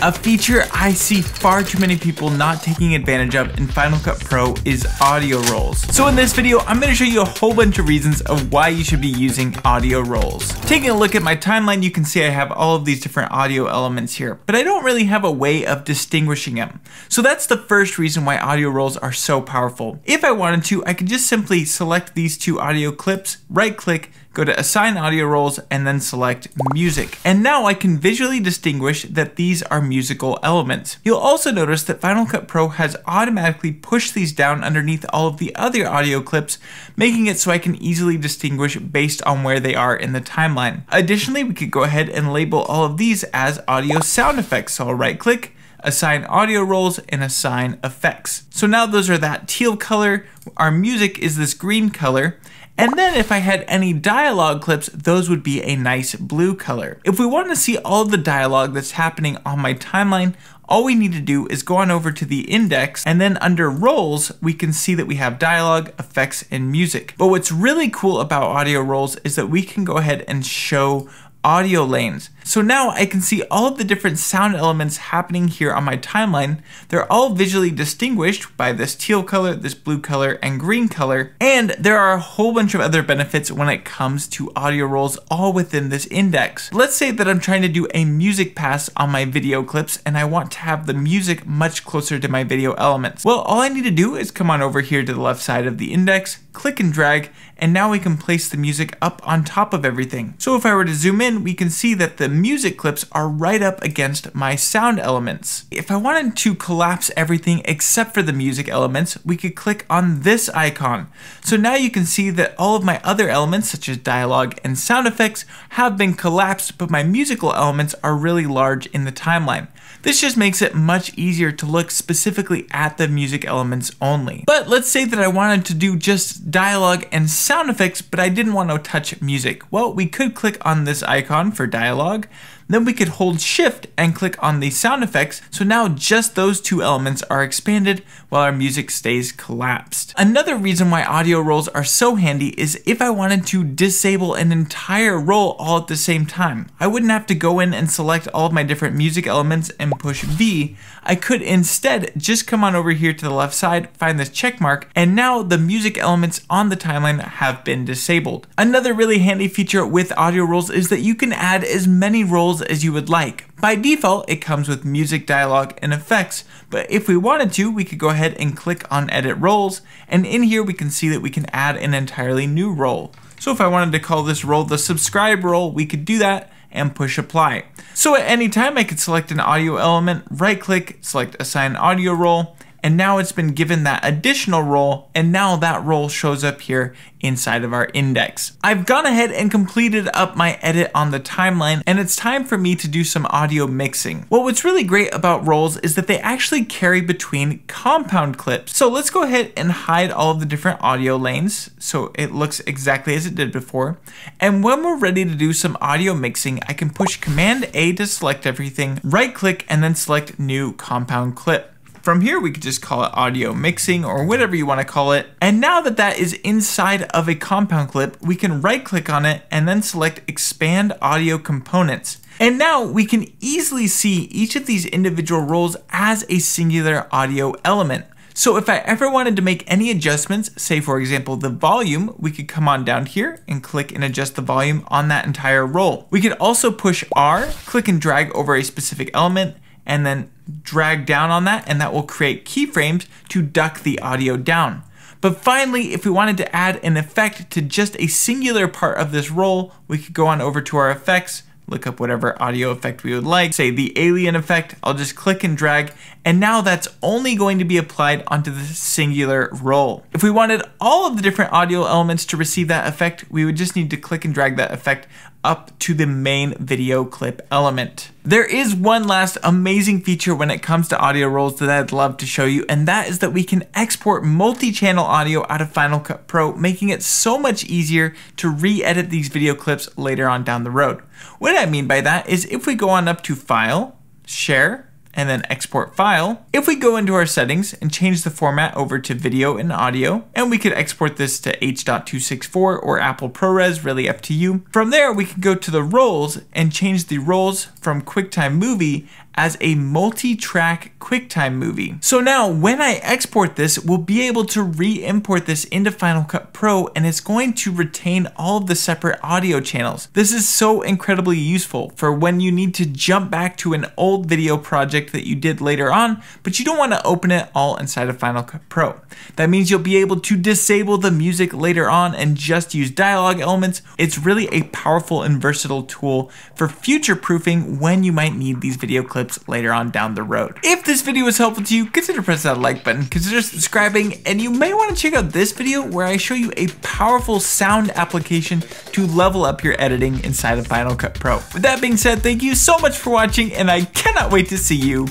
A feature I see far too many people not taking advantage of in Final Cut Pro is audio rolls. So in this video, I'm going to show you a whole bunch of reasons of why you should be using audio rolls. Taking a look at my timeline, you can see I have all of these different audio elements here, but I don't really have a way of distinguishing them. So that's the first reason why audio rolls are so powerful. If I wanted to, I could just simply select these two audio clips, right click, go to Assign Audio Rolls, and then select Music. And now I can visually distinguish that these are musical elements. You'll also notice that Final Cut Pro has automatically pushed these down underneath all of the other audio clips, making it so I can easily distinguish based on where they are in the timeline. Additionally, we could go ahead and label all of these as audio sound effects. So I'll right click, Assign Audio Rolls, and Assign Effects. So now those are that teal color, our music is this green color, and then if I had any dialogue clips, those would be a nice blue color. If we want to see all of the dialogue that's happening on my timeline, all we need to do is go on over to the index, and then under rolls, we can see that we have dialogue, effects, and music. But what's really cool about audio rolls is that we can go ahead and show audio lanes. So now I can see all of the different sound elements happening here on my timeline. They're all visually distinguished by this teal color, this blue color, and green color. And there are a whole bunch of other benefits when it comes to audio rolls all within this index. Let's say that I'm trying to do a music pass on my video clips and I want to have the music much closer to my video elements. Well, all I need to do is come on over here to the left side of the index, click and drag, and now we can place the music up on top of everything. So if I were to zoom in, we can see that the music clips are right up against my sound elements. If I wanted to collapse everything except for the music elements, we could click on this icon. So now you can see that all of my other elements, such as dialogue and sound effects, have been collapsed, but my musical elements are really large in the timeline. This just makes it much easier to look specifically at the music elements only. But let's say that I wanted to do just dialogue and sound effects, but I didn't want to touch music. Well, we could click on this icon for dialogue, then we could hold shift and click on the sound effects, so now just those two elements are expanded while our music stays collapsed. Another reason why audio rolls are so handy is if I wanted to disable an entire roll all at the same time. I wouldn't have to go in and select all of my different music elements and push V. I could instead just come on over here to the left side, find this check mark, and now the music elements on the timeline have been disabled. Another really handy feature with audio rolls is that you can add as many rolls as you would like. By default, it comes with music, dialogue, and effects, but if we wanted to, we could go ahead and click on Edit Rolls, and in here we can see that we can add an entirely new roll. So if I wanted to call this roll the subscribe roll, we could do that and push apply. So at any time, I could select an audio element, right click, select Assign Audio Roll, and now it's been given that additional roll, and now that roll shows up here inside of our index. I've gone ahead and completed up my edit on the timeline, and it's time for me to do some audio mixing. Well, what's really great about rolls is that they actually carry between compound clips. So let's go ahead and hide all of the different audio lanes so it looks exactly as it did before. And when we're ready to do some audio mixing, I can push Command A to select everything, right click, and then select New Compound Clip. From here, we could just call it audio mixing or whatever you want to call it. And now that that is inside of a compound clip, we can right click on it and then select Expand Audio Components. And now we can easily see each of these individual rolls as a singular audio element. So if I ever wanted to make any adjustments, say for example the volume, we could come on down here and click and adjust the volume on that entire roll. We could also push R, click and drag over a specific element, and then drag down on that, and that will create keyframes to duck the audio down. But finally, if we wanted to add an effect to just a singular part of this roll, we could go on over to our effects, look up whatever audio effect we would like, say the alien effect. I'll just click and drag, and now that's only going to be applied onto the singular roll. If we wanted all of the different audio elements to receive that effect, we would just need to click and drag that effect up to the main video clip element. There is one last amazing feature when it comes to audio rolls that I'd love to show you, and that is that we can export multi-channel audio out of Final Cut Pro, making it so much easier to re-edit these video clips later on down the road. What I mean by that is if we go on up to File, Share, and then export file. If we go into our settings and change the format over to video and audio, and we could export this to H.264 or Apple ProRes, really up to you. From there, we can go to the rolls and change the rolls from QuickTime Movie as a multi-track QuickTime movie. So now when I export this, we'll be able to re-import this into Final Cut Pro, and it's going to retain all of the separate audio channels. This is so incredibly useful for when you need to jump back to an old video project that you did later on, but you don't want to open it all inside of Final Cut Pro. That means you'll be able to disable the music later on and just use dialogue elements. It's really a powerful and versatile tool for future proofing when you might need these video clips later on down the road. If this video was helpful to you, consider pressing that like button, consider subscribing, and you may want to check out this video where I show you a powerful sound application to level up your editing inside of Final Cut Pro. With that being said, thank you so much for watching, and I cannot wait to see you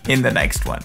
in the next one.